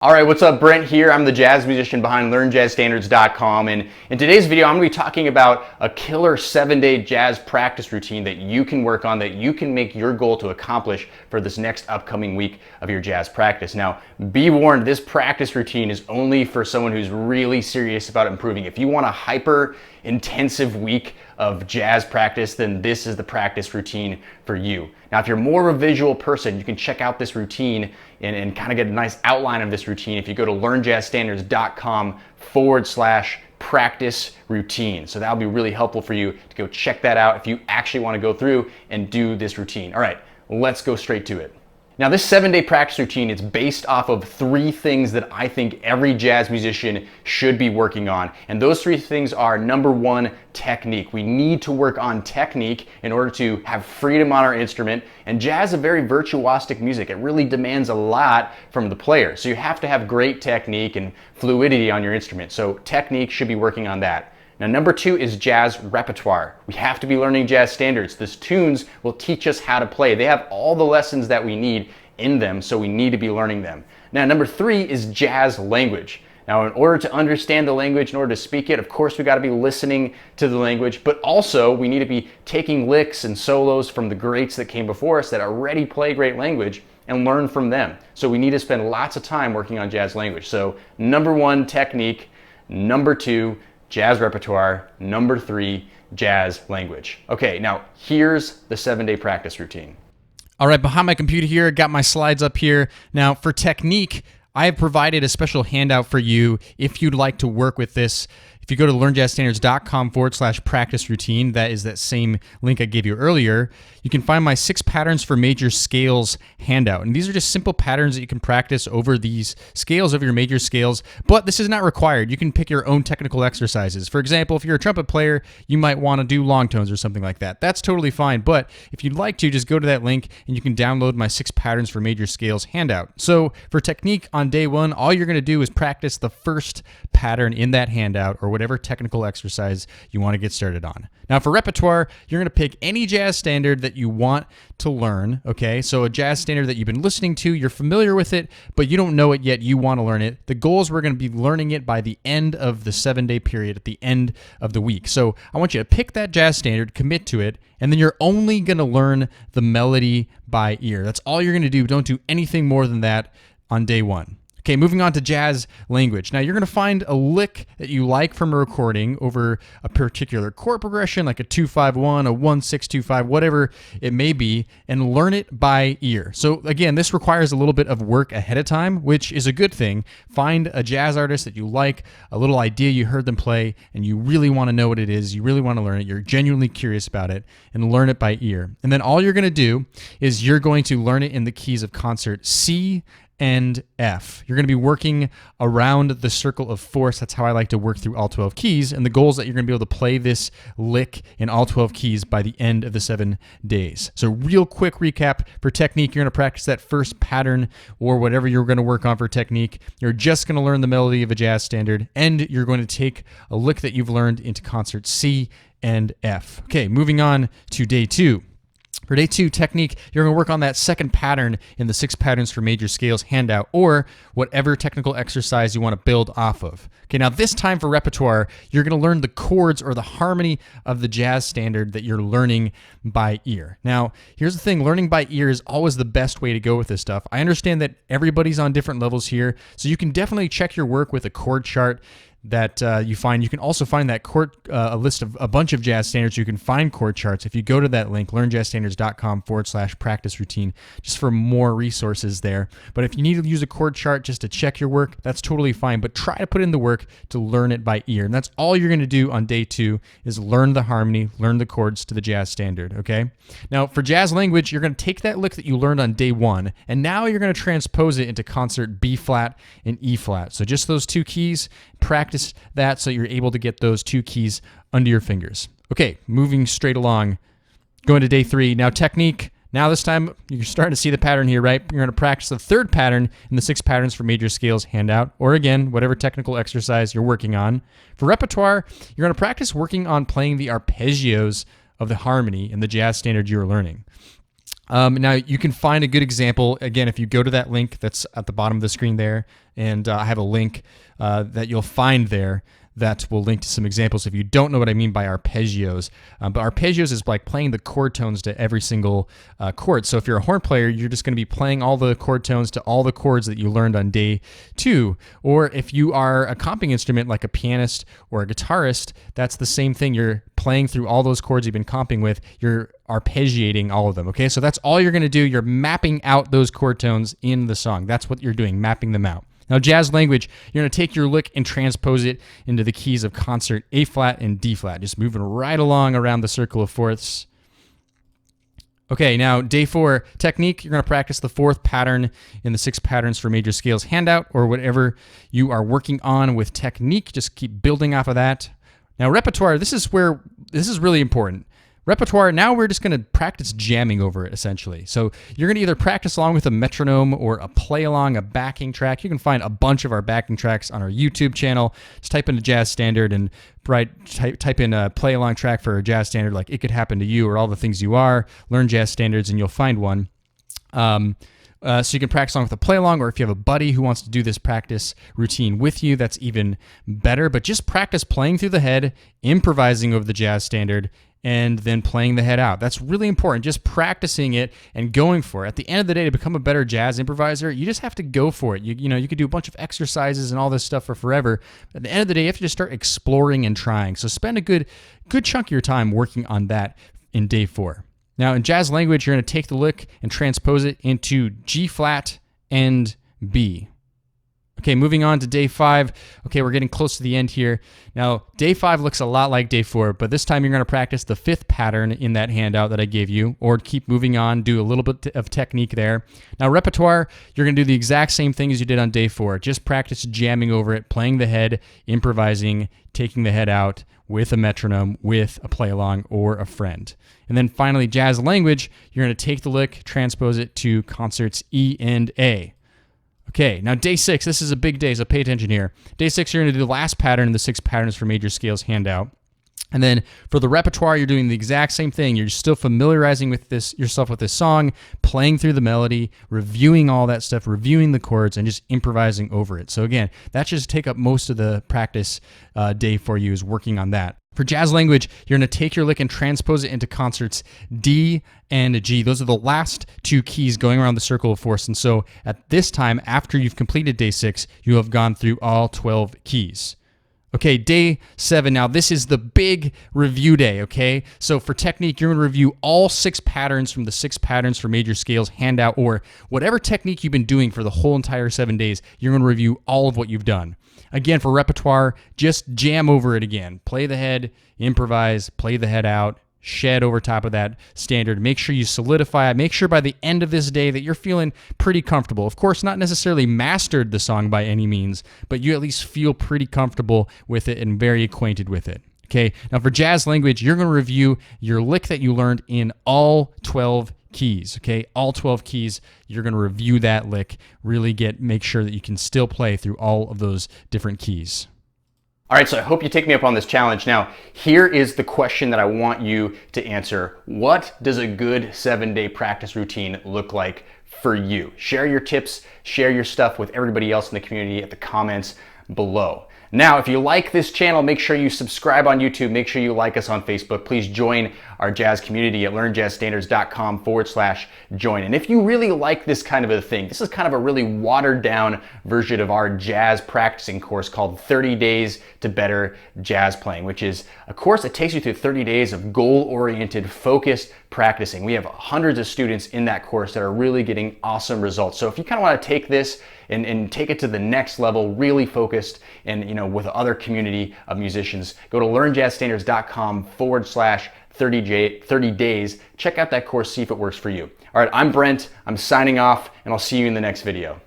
All right, what's up? Brent here. I'm the jazz musician behind LearnJazzStandards.com, and in today's video, I'm going to be talking about a killer 7-day jazz practice routine that you can work on, that you can make your goal to accomplish for this next upcoming week of your jazz practice. Now, be warned, this practice routine is only for someone who's really serious about improving. If you want a hyper intensive week of jazz practice, then this is the practice routine for you. Now, if you're more of a visual person, you can check out this routine and kind of get a nice outline of this routine if you go to LearnJazzStandards.com/practice routine. So that'll be really helpful for you to go check that out if you actually want to go through and do this routine. All right, let's go straight to it. Now, this 7-day practice routine is based off of 3 things that I think every jazz musician should be working on. And those 3 things are, number 1, technique. We need to work on technique in order to have freedom on our instrument. And jazz is a very virtuosic music. It really demands a lot from the player. So you have to have great technique and fluidity on your instrument. So technique should be working on that. Now, number 2 is jazz repertoire. We have to be learning jazz standards. These tunes will teach us how to play. They have all the lessons that we need in them, so we need to be learning them. Now, number 3 is jazz language. Now, in order to understand the language, in order to speak it, of course, we got to be listening to the language, but also we need to be taking licks and solos from the greats that came before us that already play great language and learn from them. So we need to spend lots of time working on jazz language. So number 1, technique. Number 2, jazz repertoire. Number 3, jazz language. Okay, now here's the 7-day practice routine. All right, behind my computer here, got my slides up here. Now for technique, I have provided a special handout for you if you'd like to work with this. If you go to LearnJazzStandards.com/practice routine, that is that same link I gave you earlier, you can find my 6 patterns for major scales handout. And these are just simple patterns that you can practice over these scales, over your major scales, but this is not required. You can pick your own technical exercises. For example, if you're a trumpet player, you might want to do long tones or something like that. That's totally fine, but if you'd like to, just go to that link and you can download my 6 patterns for major scales handout. So for technique on day 1, all you're going to do is practice the first pattern in that handout or whatever technical exercise you want to get started on. Now for repertoire, you're going to pick any jazz standard that you want to learn, okay? So a jazz standard that you've been listening to, you're familiar with it, but you don't know it yet, you want to learn it. The goal is we're going to be learning it by the end of the 7-day period, at the end of the week. So I want you to pick that jazz standard, commit to it, and then you're only going to learn the melody by ear. That's all you're going to do. Don't do anything more than that on day 1. Okay, moving on to jazz language. Now, you're going to find a lick that you like from a recording over a particular chord progression, like a 2-5-1, a 1-6-2-5, whatever it may be, and learn it by ear. So again, this requires a little bit of work ahead of time, which is a good thing. Find a jazz artist that you like, a little idea you heard them play, and you really want to know what it is, you really want to learn it, you're genuinely curious about it, and learn it by ear. And then all you're going to do is you're going to learn it in the keys of concert C and F. You're going to be working around the circle of force. That's how I like to work through all 12 keys. And the goal is that you're going to be able to play this lick in all 12 keys by the end of the 7 days. So real quick recap for technique. You're going to practice that first pattern or whatever you're going to work on for technique. You're just going to learn the melody of a jazz standard, and you're going to take a lick that you've learned into concert C and F. Okay, moving on to day 2. For day 2, technique, you're going to work on that second pattern in the 6 patterns for major scales handout, or whatever technical exercise you want to build off of. Okay, now this time for repertoire, you're going to learn the chords or the harmony of the jazz standard that you're learning by ear. Now, here's the thing, learning by ear is always the best way to go with this stuff. I understand that everybody's on different levels here, so you can definitely check your work with a chord chart that you find. You can also find that chord, a list of a bunch of jazz standards. You can find chord charts if you go to that link, LearnJazzStandards.com/practice routine, just for more resources there. But if you need to use a chord chart just to check your work, that's totally fine. But try to put in the work to learn it by ear. And that's all you're going to do on day 2 is learn the harmony, learn the chords to the jazz standard, okay? Now, for jazz language, you're going to take that lick that you learned on day 1, and now you're going to transpose it into concert B flat and E flat. So just those 2 keys, practice that so you're able to get those 2 keys under your fingers. Okay, moving straight along, going to day 3. Now technique, now this time you're starting to see the pattern here, right? You're going to practice the third pattern in the 6 patterns for major scales handout, or again, whatever technical exercise you're working on. For repertoire, you're going to practice working on playing the arpeggios of the harmony in the jazz standard you're learning. Now you can find a good example, again, if you go to that link that's at the bottom of the screen there, and I have a link that you'll find there that will link to some examples if you don't know what I mean by arpeggios. But arpeggios is like playing the chord tones to every single chord. So if you're a horn player, you're just going to be playing all the chord tones to all the chords that you learned on day 2. Or if you are a comping instrument like a pianist or a guitarist, that's the same thing. You're playing through all those chords you've been comping with. You're arpeggiating all of them, okay? So that's all you're going to do. You're mapping out those chord tones in the song. That's what you're doing, mapping them out. Now, jazz language, you're going to take your lick and transpose it into the keys of concert A flat and D flat, just moving right along around the circle of fourths. Okay, now day 4 technique, you're going to practice the 4th pattern in the 6 patterns for major scales handout, or whatever you are working on with technique. Just keep building off of that. Now, repertoire, this is really important. Repertoire, now we're just going to practice jamming over it, essentially. So you're going to either practice along with a metronome or a play along, a backing track. You can find a bunch of our backing tracks on our YouTube channel. Just type in a jazz standard and type in a play along track for a jazz standard like It Could Happen to You or All the Things You Are. Learn jazz standards and you'll find one. So you can practice along with a play along, or if you have a buddy who wants to do this practice routine with you, that's even better. But just practice playing through the head, improvising over the jazz standard, and then playing the head out. That's really important. Just practicing it and going for it. At the end of the day, to become a better jazz improviser, you just have to go for it. You could do a bunch of exercises and all this stuff for forever. At the end of the day, you have to just start exploring and trying. So spend a good chunk of your time working on that in day 4. Now, in jazz language, you're going to take the lick and transpose it into G flat and B. Okay, moving on to day 5. Okay, we're getting close to the end here. Now, day 5 looks a lot like day 4, but this time you're going to practice the 5th pattern in that handout that I gave you, or keep moving on, do a little bit of technique there. Now, repertoire, you're going to do the exact same thing as you did on day 4. Just practice jamming over it, playing the head, improvising, taking the head out with a metronome, with a play along, or a friend. And then finally, jazz language, you're going to take the lick, transpose it to concerts E and A. Okay, now day 6, this is a big day, so pay attention here. Day 6, you're going to do the last pattern in the 6 patterns for major scales handout. And then for the repertoire, you're doing the exact same thing. You're still familiarizing with yourself with this song, playing through the melody, reviewing all that stuff, reviewing the chords, and just improvising over it. So again, that should take up most of the practice day for you, is working on that. For jazz language, you're going to take your lick and transpose it into concerts D and G. Those are the last 2 keys going around the circle of fourths. And so at this time, after you've completed day 6, you have gone through all 12 keys. Okay, day 7. Now, this is the big review day, okay? So for technique, you're going to review all 6 patterns from the 6 patterns for major scales handout, or whatever technique you've been doing for the whole entire 7 days, you're going to review all of what you've done. Again, for repertoire, just jam over it again. Play the head, improvise, play the head out, shed over top of that standard. Make sure you solidify it. Make sure by the end of this day that you're feeling pretty comfortable. Of course, not necessarily mastered the song by any means, but you at least feel pretty comfortable with it and very acquainted with it. Okay, now for jazz language, you're going to review your lick that you learned in all 12 keys. Okay, all 12 keys, you're going to review that lick, really make sure that you can still play through all of those different keys. All right, so I hope you take me up on this challenge. Now, here is the question that I want you to answer. What does a good 7-day practice routine look like for you? Share your tips, share your stuff with everybody else in the community at the comments below. Now, if you like this channel, make sure you subscribe on YouTube. Make sure you like us on Facebook. Please join our jazz community at learnjazzstandards.com/join. And if you really like this kind of a thing, this is kind of a really watered down version of our jazz practicing course called 30 Days to Better Jazz Playing, which is a course that takes you through 30 days of goal-oriented, focused practicing. We have hundreds of students in that course that are really getting awesome results. So if you kind of want to take this and take it to the next level, really focused and with other community of musicians, go to learnjazzstandards.com/30 days. Check out that course, see if it works for you. All right, I'm Brent. I'm signing off, and I'll see you in the next video.